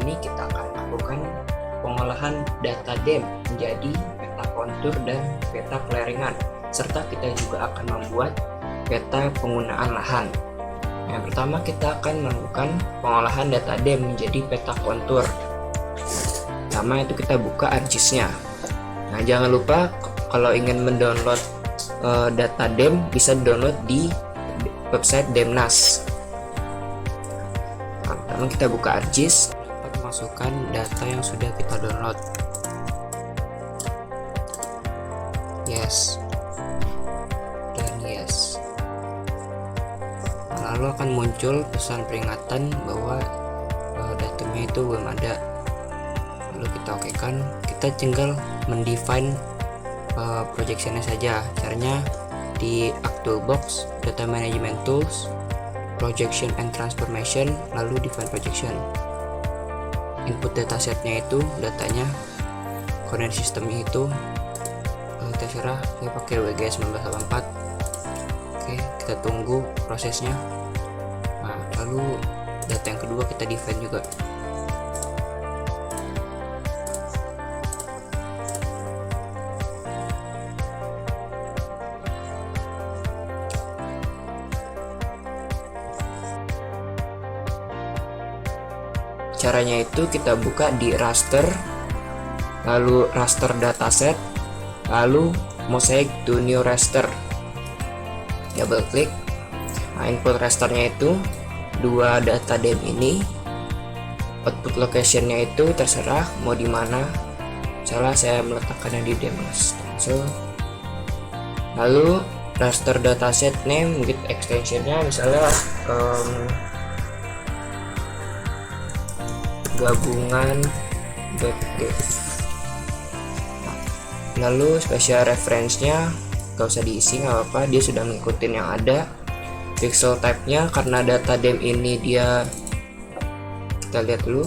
ini kita akan lakukan pengolahan data DEM menjadi peta kontur dan peta clearingan, serta kita juga akan membuat peta penggunaan lahan. Yang pertama kita akan melakukan pengolahan data DEM menjadi peta kontur. Pertama itu kita buka ArcGIS-nya. Nah, jangan lupa kalau ingin mendownload data DEM bisa download di website Demnas. Nah, pertama kita buka ArcGIS, dapat masukkan data yang sudah kita download. Yes. Dan yes. Lalu akan muncul pesan peringatan bahwa datumnya itu belum ada. Lalu kita okekan, kita tinggal mendefine projectionnya saja. Caranya di AcToolbox, Data Management Tools, Projection and Transformation, lalu define projection. Input datasetnya itu datanya, coordinate sistemnya itu terserah, saya pakai WGS 1984. Oke, kita tunggu prosesnya. Nah, lalu data yang kedua kita define juga. Caranya itu kita buka di raster, lalu raster dataset, lalu mosaic to new raster, double klik. Nah, input rasternya itu dua data DEM ini, output locationnya itu terserah mau di mana. Misalnya saya meletakkannya di Demnas. So, lalu raster dataset name with extensionnya misalnya gabungan .d. Lalu spesial reference-nya gak usah diisi, nggak apa-apa, dia sudah mengikuti yang ada. Pixel type-nya karena data DEM ini dia, kita lihat dulu,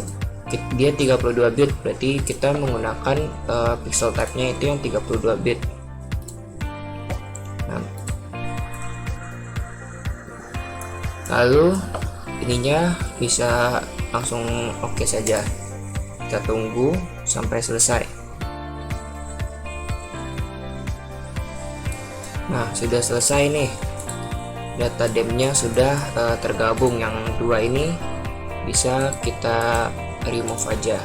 dia 32 bit, berarti kita menggunakan pixel type-nya itu yang 32 bit. Nah, lalu ininya bisa langsung oke saja. Kita tunggu sampai selesai. Nah, sudah selesai nih. Data DEM-nya sudah tergabung. Yang dua ini bisa kita remove aja.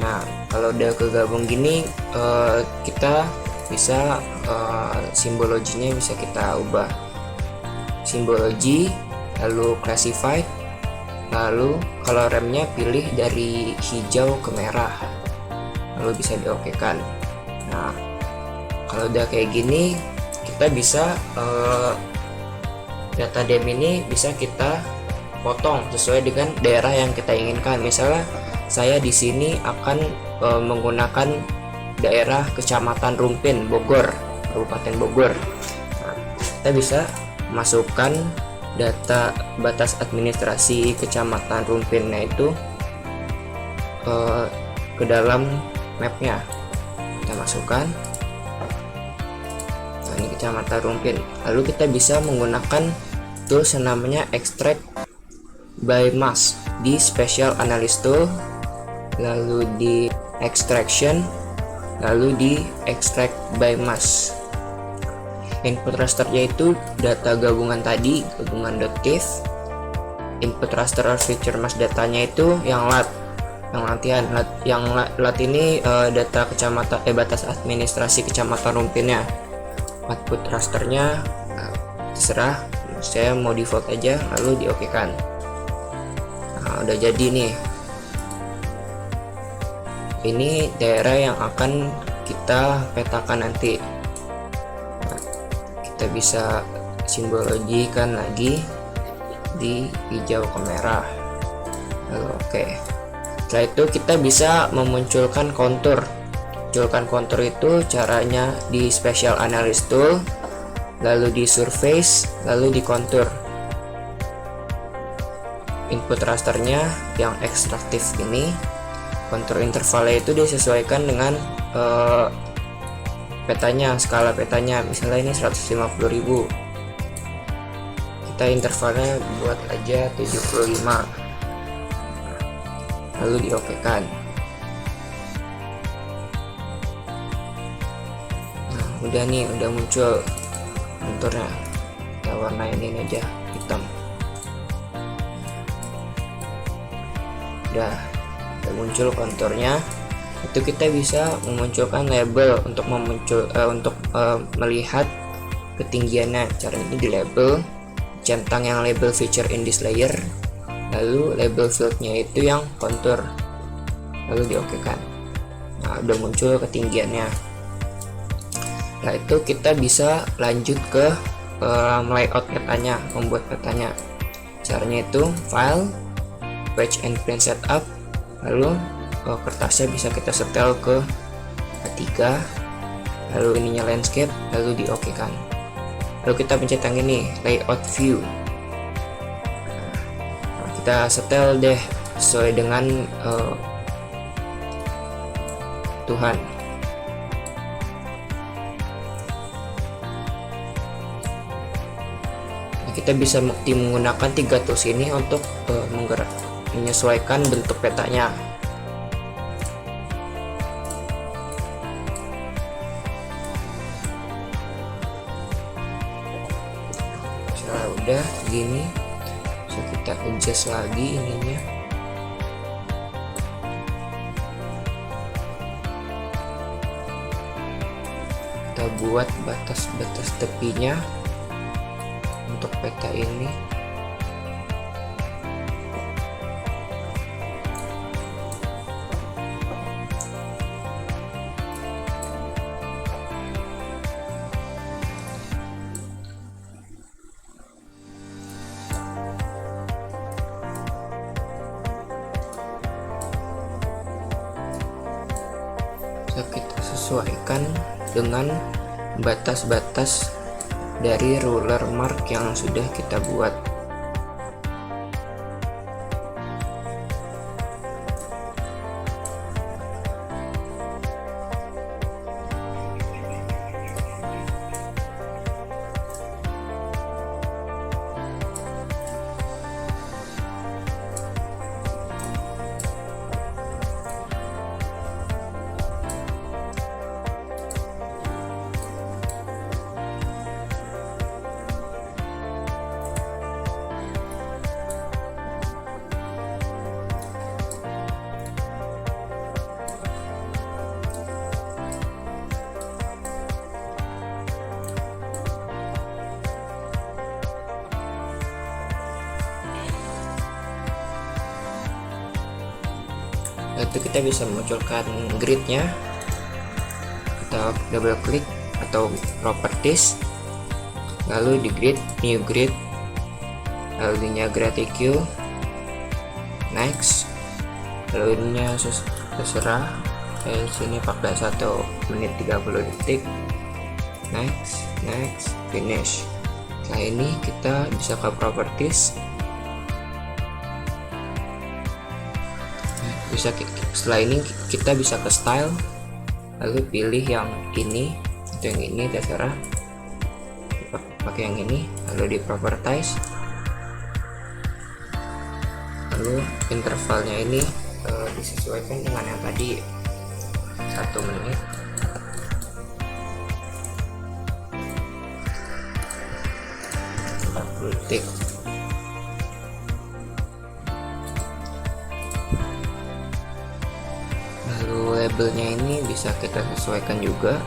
Nah, kalau udah kegabung gini, kita bisa simbologinya bisa kita ubah. Simbologi, lalu classified, lalu kalau remnya pilih dari hijau ke merah, lalu bisa diokekan. Nah, kalau udah kayak gini, kita bisa data DEM ini bisa kita potong sesuai dengan daerah yang kita inginkan. Misalnya saya di sini akan menggunakan daerah Kecamatan Rumpin, Bogor, Kabupaten Bogor. Nah, kita bisa masukkan data batas administrasi Kecamatan Rumpinnya itu ke dalam mapnya. Kita masukkan. Nah, ini Kecamatan Rumpin. Lalu kita bisa menggunakan tools yang namanya extract by mass di special analysis tool, lalu di extraction, lalu di extract by mass. Input rasternya itu data gabungan tadi, gabungan.tif. Input raster or feature mass datanya itu yang lat, yang latihan. Yang lat ini data kecamatan, batas administrasi Kecamatan Rumpinnya. Output rasternya terserah, saya mau default aja, lalu diokekan. Nah, udah jadi nih. Ini daerah yang akan kita petakan nanti. Kita bisa simbologikan lagi di hijau ke merah. Lalu oke. Setelah itu kita bisa memunculkan kontur. Munculkan kontur itu caranya di special analysis tool, lalu di surface, lalu di kontur. Input rasternya yang ekstraktif ini, kontur intervalnya itu disesuaikan dengan petanya, skala petanya. Misalnya ini 150.000, kita intervalnya buat aja 75. lalu diokekan. Nah, udah nih, udah muncul konturnya. Kita warnain ini aja hitam. Udah muncul konturnya. Itu kita bisa memunculkan label untuk melihat ketinggiannya. Cara ini di label, centang yang label feature in this layer, lalu label fieldnya itu yang kontur, lalu diokekan. Nah, udah muncul ketinggiannya. Nah, itu kita bisa lanjut ke layout petanya, membuat petanya. Caranya itu file, page and print setup, lalu kertasnya bisa kita setel ke A3, lalu ininya landscape, lalu diokekan. Lalu kita pencet yang ini, layout view. Nah, kita setel deh sesuai dengan Tuhan. Nah, kita bisa menggunakan 3 tools ini untuk menyesuaikan bentuk petanya. Udah gini, bisa kita adjust lagi ininya. Kita buat batas-batas tepinya untuk peta ini. Kita sesuaikan dengan batas-batas dari ruler mark yang sudah kita buat. Itu kita bisa munculkan gridnya. Kita double klik atau properties, lalu di grid, new grid, lalu ininya gradQ, next, lalu ininya terserah, sini 41 menit 30 detik, next, finish. Nah, ini kita bisa ke properties, setelah ini kita bisa ke style, lalu pilih yang ini atau yang ini, terserah, pakai yang ini, lalu di properties, lalu intervalnya ini disesuaikan dengan yang tadi 1 menit. Detik. Lalu labelnya ini bisa kita sesuaikan juga.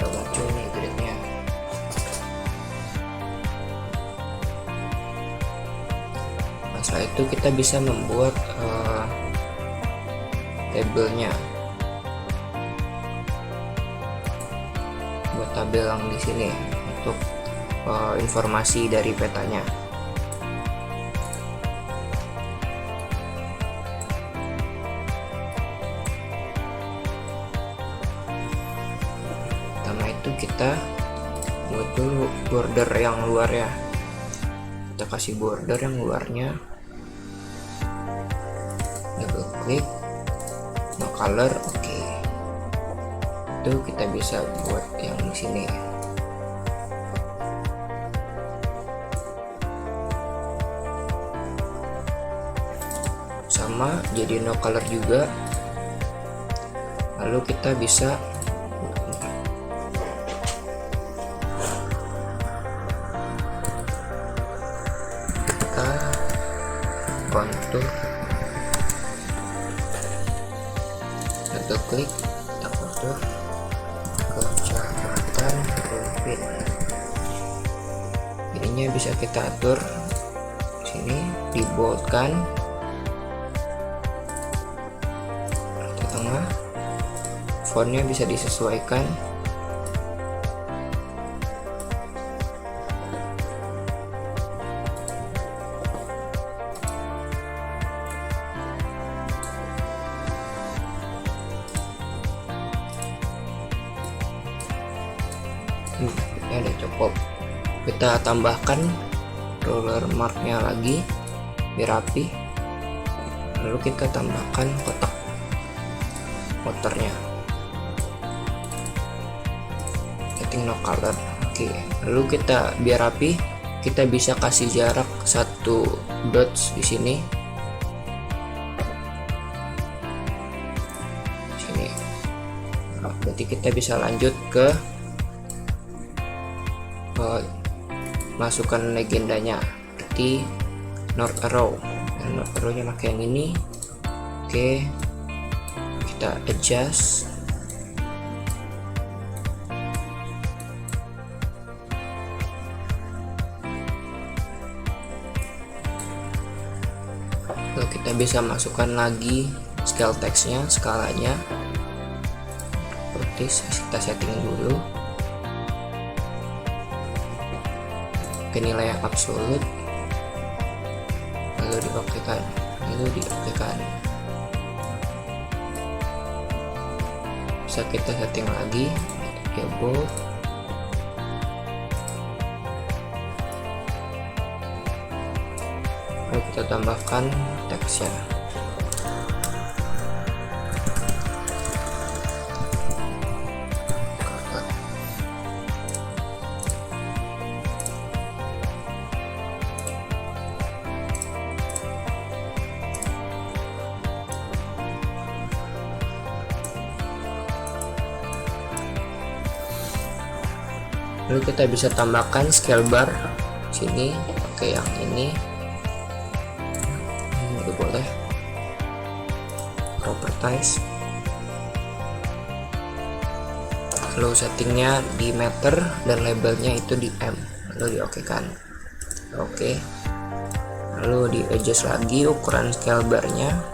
Muncul nih gridnya. Nah, setelah itu kita bisa membuat tabelnya, buat tabel yang di sini untuk informasi dari petanya. itu kita buat dulu border yang luar ya, kita kasih border yang luarnya, double klik, no color. Oke, itu kita bisa buat yang di sini. Sama jadi no color juga. Lalu kita bisa kontur, double klik, kita kontur kecepatan rumput. Ininya bisa kita atur sini, di bold kan, di tengah, fontnya bisa disesuaikan. Ini ada cukup, kita tambahkan roller marknya lagi biar rapi, lalu kita tambahkan kotak motornya, setting no color. Oke, lalu kita biar rapi, kita bisa kasih jarak 1 dots di sini. Nah, berarti kita bisa lanjut ke masukkan legendanya, berarti north arrow. North arrow nya pakai yang ini. Oke, kita adjust. Lalu kita bisa masukkan lagi scale text-nya, skalanya. Seperti kita setting dulu ke nilai yang absolut, lalu diokekan, bisa kita setting lagi ya bold, lalu kita tambahkan teksnya. Lalu kita bisa tambahkan scale bar sini, pakai yang ini boleh, properties, lalu settingnya di meter dan labelnya itu di M, lalu diokekan. Oke, lalu di adjust lagi ukuran scale barnya.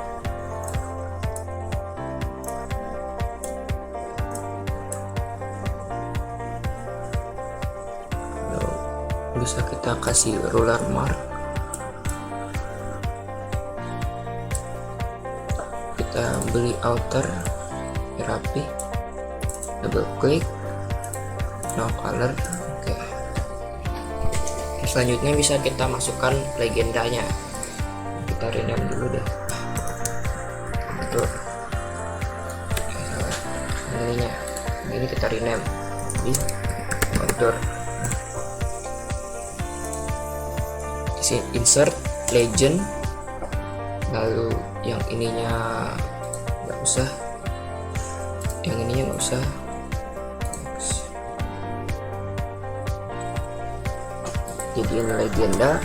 Bisa kita kasih ruler mark, kita beli outer rapi, double klik, no color. Oke, selanjutnya bisa kita masukkan legendanya, kita rename dulu deh, betul ini kita rename di kontur. Insert legend, lalu yang ininya nggak usah, yang ininya nggak usah. Jadiin legenda.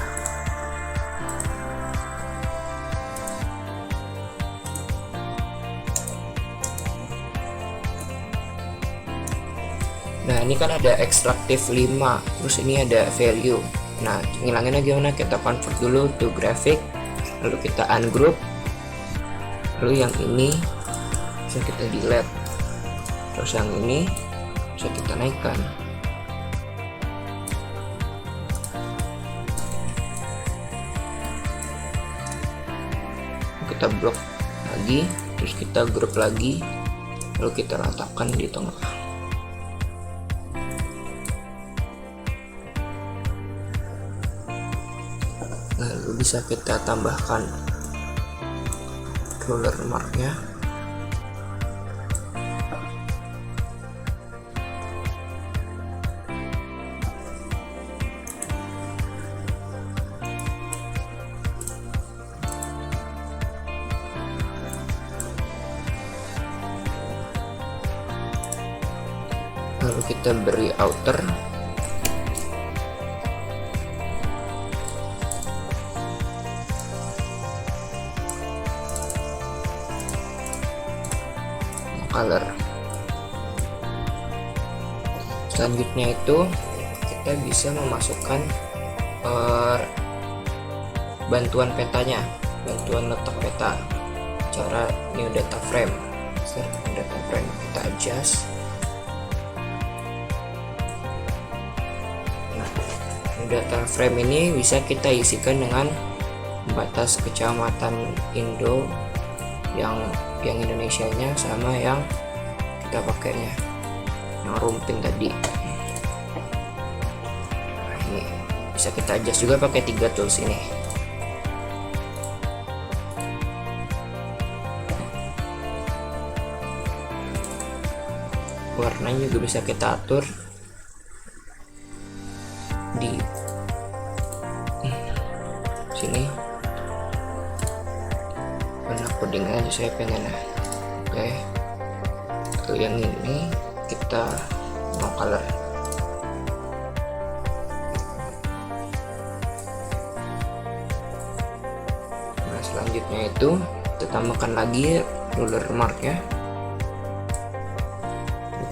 Nah, ini kan ada ekstraktif 5, terus ini ada value. Nah, ngilanginnya gimana? Kita convert dulu to graphic, lalu kita ungroup, lalu yang ini bisa kita delete, terus yang ini bisa kita naikkan. Kita blok lagi, terus kita group lagi, lalu kita letakkan di tengah. bisa kita tambahkan ruler marknya. Lalu kita beri outer. Color. Selanjutnya itu kita bisa memasukkan bantuan petanya, bantuan letak peta. Cara new data frame. New data frame kita adjust. Data frame ini bisa kita isikan dengan batas kecamatan Indo yang Indonesianya sama yang kita pakainya, yang rumpin tadi. Nah, ini bisa kita adjust juga pakai 3 tools ini. Warnanya juga bisa kita atur di sini. Warna coding aja saya pengen. Oke, untuk yang ini kita mau color. Nah, selanjutnya itu kita tambahkan lagi ruler mark ya.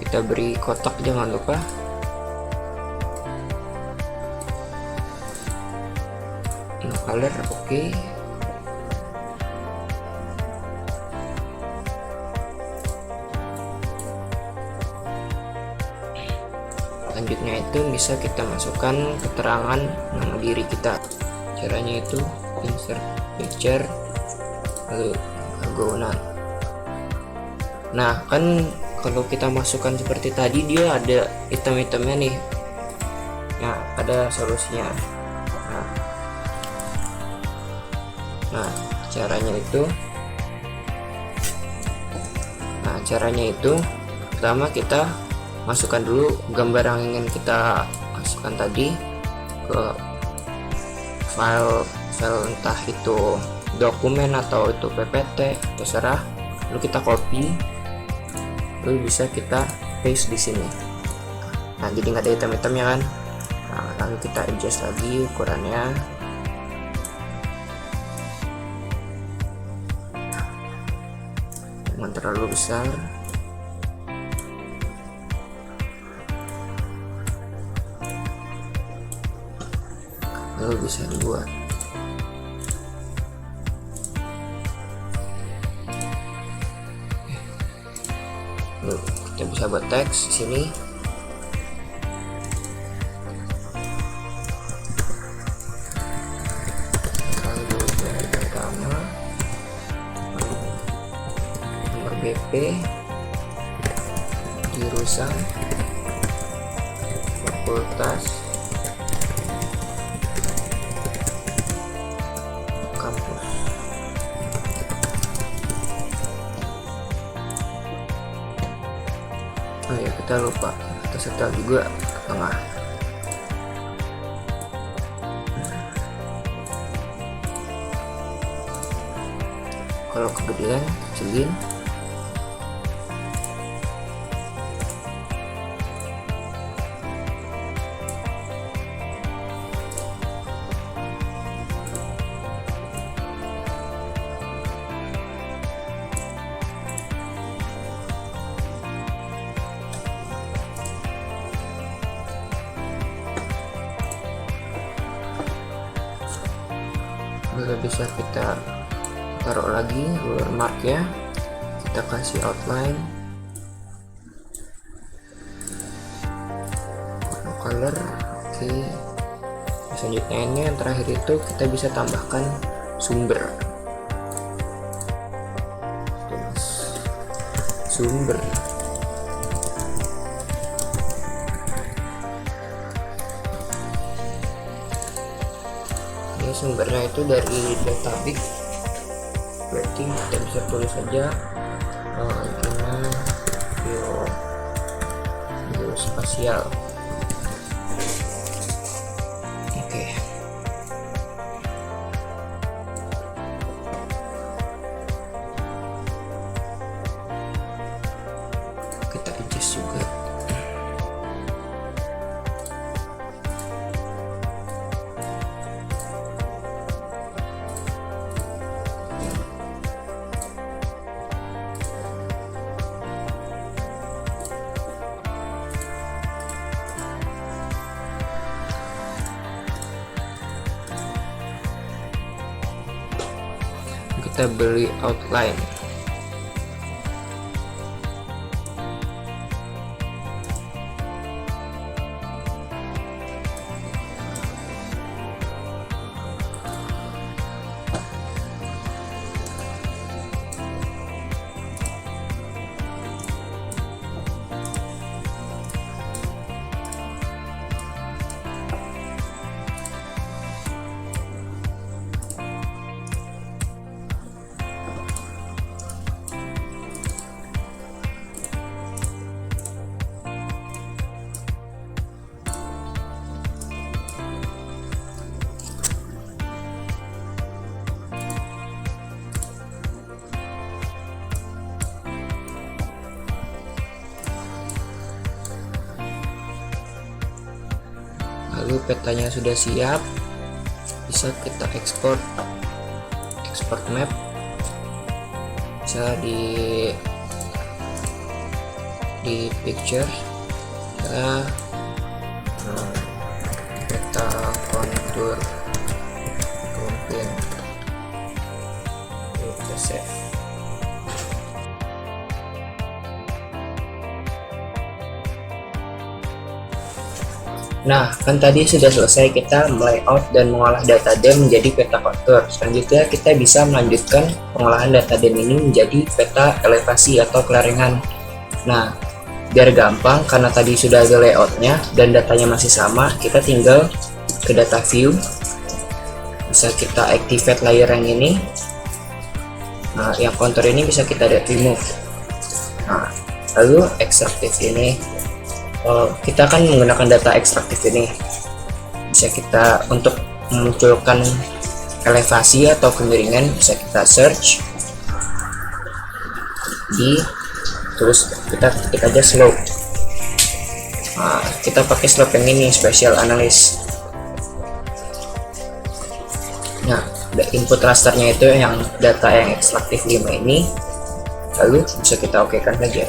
Kita beri kotak, jangan lupa. Color oke. Selanjutnya itu bisa kita masukkan keterangan nama diri kita. Caranya itu insert picture lalu background. Nah, kan kalau kita masukkan seperti tadi dia ada item-itemnya nih. Nah, ada solusinya. Nah, caranya itu pertama kita masukkan dulu gambar yang ingin kita masukkan tadi ke file entah itu dokumen atau itu PPT, terserah. Lalu kita copy, lalu bisa kita paste di sini. Nah, jadi nggak ada item-itemnya kan. Nah, lalu kita adjust lagi ukurannya. Jangan terlalu besar. Lalu bisa dibuat. Lalu kita bisa buat teks di sini. Lalu dari pertama nomor BP, jurusan, fakultas, kampus. Oh ya, kita lupa kita setel juga ke tengah. Kalau kegedean kecilin. Lalu bisa kita taruh lagi ruler mark ya, kita kasih outline, warna color. Oke, selanjutnya ini yang terakhir itu kita bisa tambahkan sumber. Oke, ini sumbernya itu dari database, berarti kita bisa tulis saja ini geospasial. Oke. Kita adjust juga. Kita beli outline. Lalu petanya sudah siap, bisa kita ekspor map, bisa di picture ya, peta kontur mungkin kita save. Nah, kan tadi sudah selesai kita layout dan mengolah data DEM menjadi peta kontur. Selanjutnya kita bisa melanjutkan pengolahan data DEM ini menjadi peta elevasi atau kelaringan. Nah, biar gampang karena tadi sudah ada layoutnya dan datanya masih sama, kita tinggal ke data view. Bisa kita activate layer yang ini. Nah, yang kontur ini bisa kita remove. Nah, lalu extractive ini. Kita akan menggunakan data ekstraktif ini, bisa kita untuk memunculkan elevasi atau kemiringan, bisa kita search terus kita ketik aja slope. Nah, kita pakai slope yang ini, spatial analysis. Nah, input rasternya itu yang data yang ekstraktif 5 ini, lalu bisa kita okekan saja,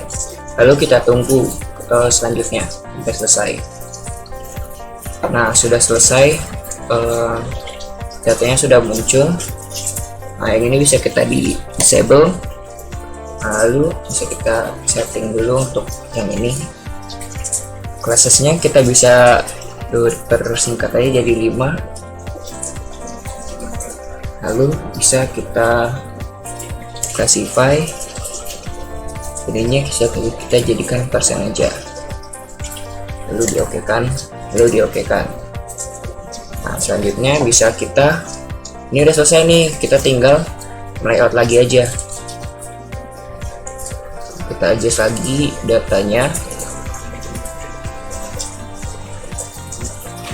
lalu kita tunggu selanjutnya sampai selesai. Nah, sudah selesai, datanya sudah muncul. Nah, yang ini bisa kita di disable. Lalu bisa kita setting dulu untuk yang ini. Classesnya kita bisa persingkat aja jadi 5. Lalu bisa kita classify. Ininya bisa kita jadikan persen aja, lalu diokekan. Nah, selanjutnya bisa kita, ini udah selesai nih, kita tinggal layout lagi aja, kita adjust lagi datanya.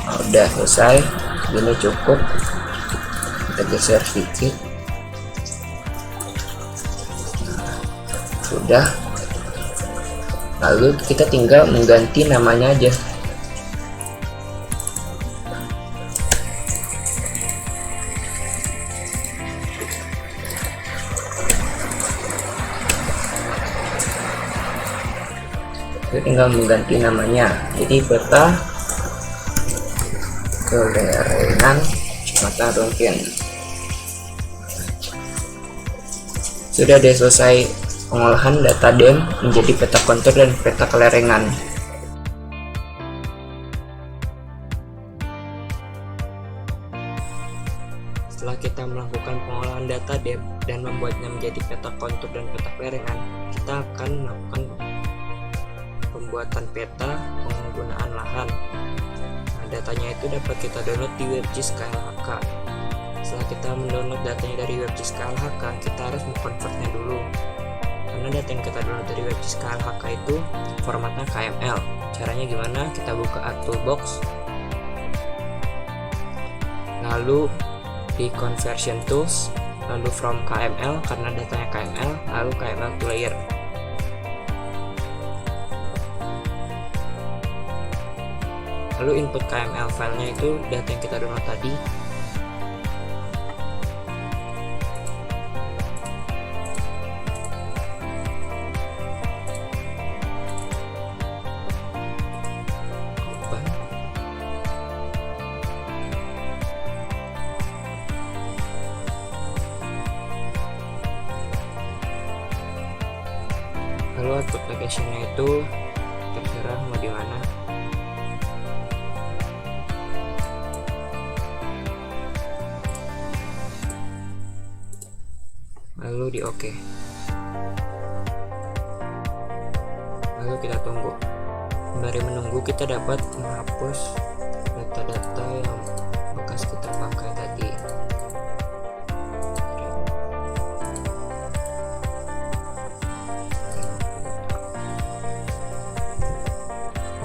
Nah, udah selesai, ini cukup, kita geser sedikit. Sudah, lalu kita tinggal mengganti namanya aja. Kita tinggal mengganti namanya, jadi peta kelaringan mata ronggen. Sudah deh selesai pengolahan data DEM menjadi peta kontur dan peta kelaringan. Setelah kita melakukan pengolahan data DEM dan membuatnya menjadi peta kontur dan peta kelaringan, kita akan melakukan pembuatan peta penggunaan lahan. Nah, datanya itu dapat kita download di WebGIS KLHK. setelah kita mendownload datanya dari WebGIS KLHK, kita harus mengkonvertnya dulu. Karena data yang kita download dari WebGIS KLHK itu formatnya KML. Caranya gimana? Kita buka Art Toolbox, lalu di Conversion Tools, lalu from KML karena datanya KML, lalu KML to layer. Lalu input KML filenya itu data yang kita download tadi. Open. Lalu output location-nya itu terserah mau di mana. Lalu di OK. Lalu kita tunggu. Sembari menunggu kita dapat menghapus data-data yang bekas kita pakai tadi.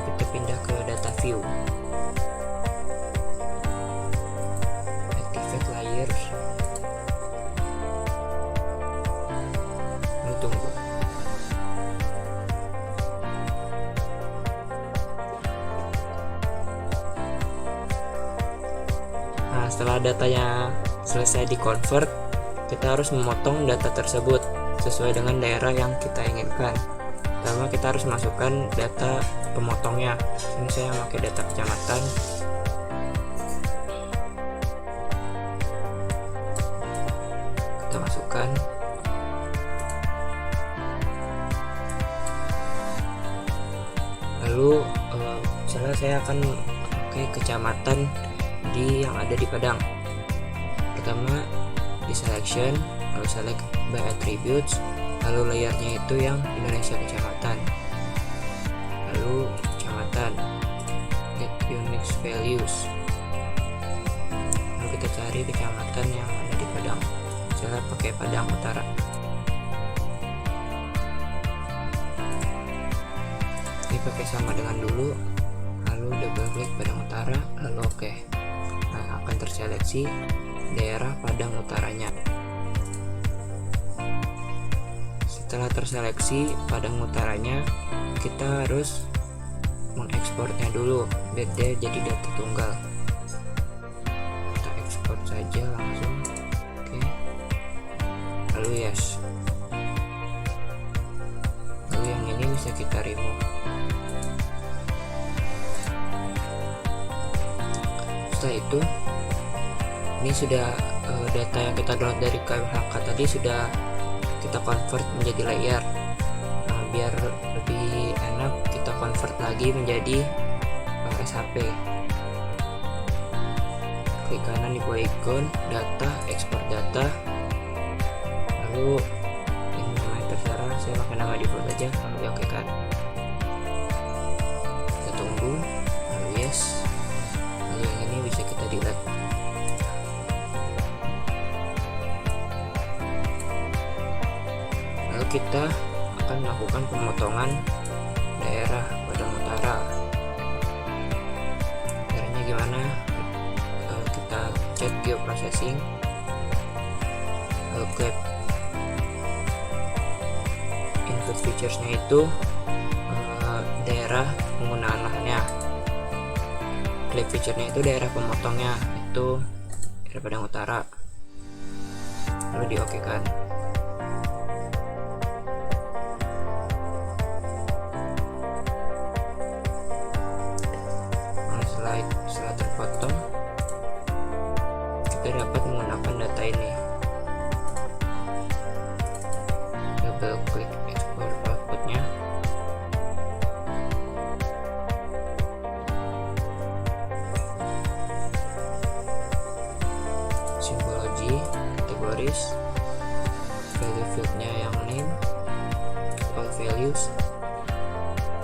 Kita pindah ke data view. Activate layers. Tunggu. Nah, setelah datanya selesai di convert, kita harus memotong data tersebut sesuai dengan daerah yang kita inginkan. Pertama kita harus masukkan data pemotongnya. Ini saya pakai data kecamatan. Kita masukkan. Lalu misalnya saya akan pakai kecamatan yang ada di Padang. Pertama di selection, lalu select by attributes, lalu layarnya itu yang Indonesia kecamatan, lalu kecamatan, get unique values, lalu kita cari kecamatan yang ada di Padang. Saya pakai Padang Utara. Pakai sama dengan dulu, lalu double klik Padang Utara, lalu OK. Nah, akan terseleksi daerah Padang Utaranya. Setelah terseleksi Padang Utaranya, kita harus mengekspornya dulu biar dia jadi data tunggal. Kita ekspor saja langsung. Oke. Lalu yes. Lalu yang ini bisa kita remove. Setelah itu, ini sudah data yang kita download dari KLHK tadi sudah kita convert menjadi layer. Nah, biar lebih enak kita convert lagi menjadi SHP. Klik kanan di polygon, data, ekspor data. Lalu ini namanya terserah, saya pakai nama default aja, lalu di OK kan. Kita tunggu, lalu yes. Lalu yang ini bisa kita delete. Lalu kita akan melakukan pemotongan daerah Padang Utara. Caranya gimana? Kita cek geoprocessing, lalu klik input featuresnya itu daerah penggunaan lahannya. Klik feature-nya itu daerah pemotongnya, itu daerah Padang Utara. Lalu di OK kan. Nah, setelah terpotong, kita dapat menggunakan data ini. Double klik export outputnya. Symbology, kategoris, value fieldnya yang name, all values,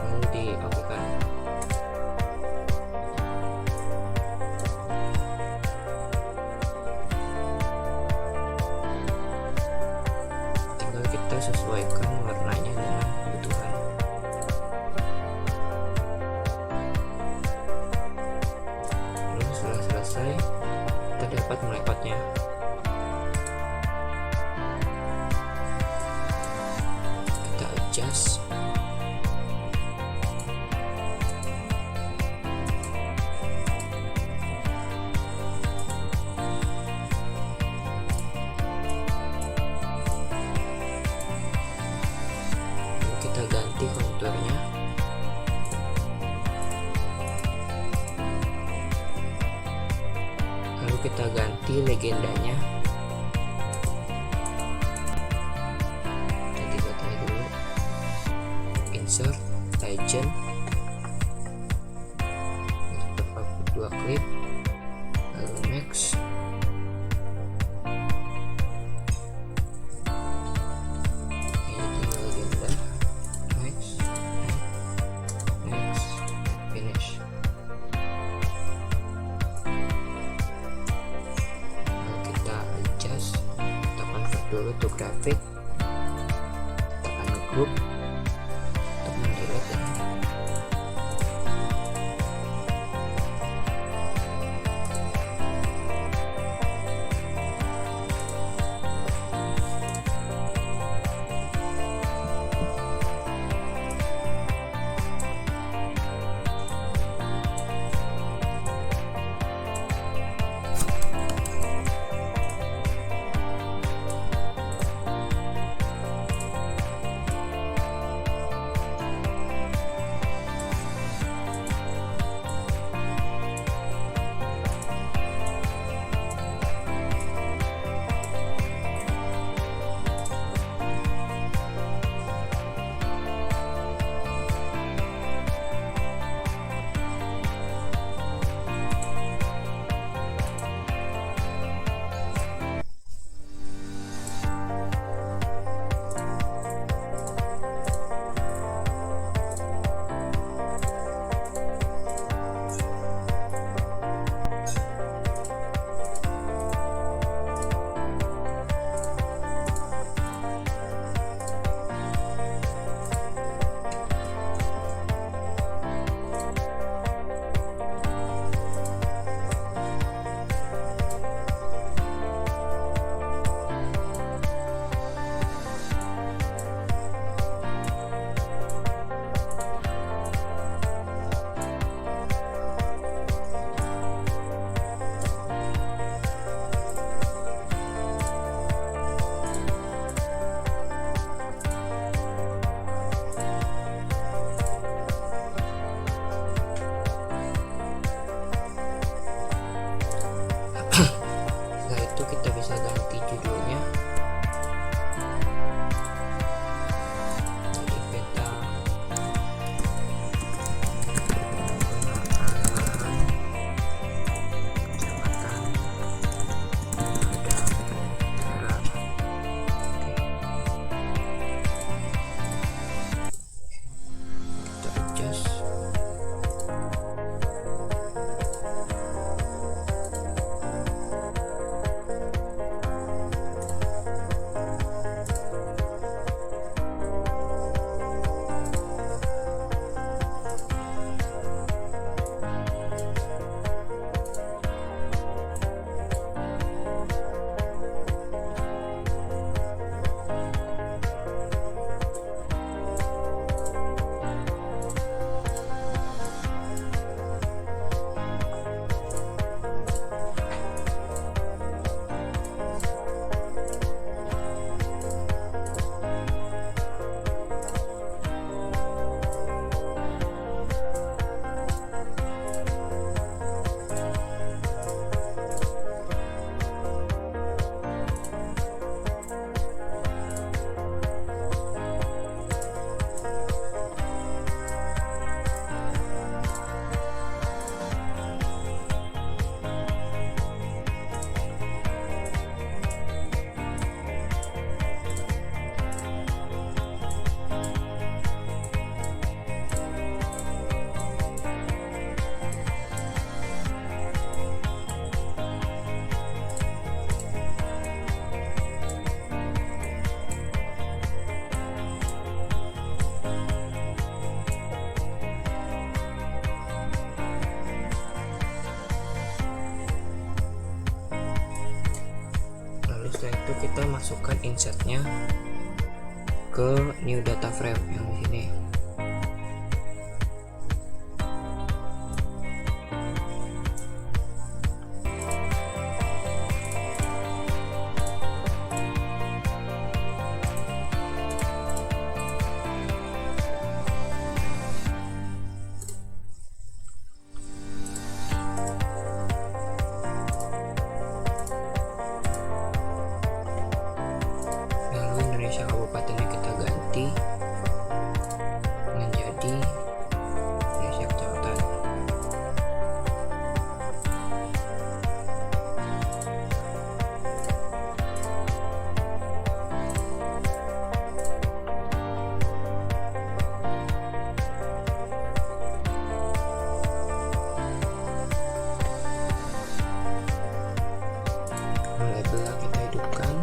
lalu di OK kan. cepat melepasnya. Kita adjust. Kita ganti konturnya. Lalu kita ganti legendanya. Ganti fotonya dulu. Insert legend. Dua klik. Lalu next. Dulu tuh grafik, tekan group untuk mendelete ya. itu kita masukkan insertnya ke new data frame yang di sini. Indonesia kabupatennya kita ganti menjadi Indonesia kecamatan. Labelnya kita hidupkan.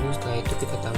Setelah itu kita tambah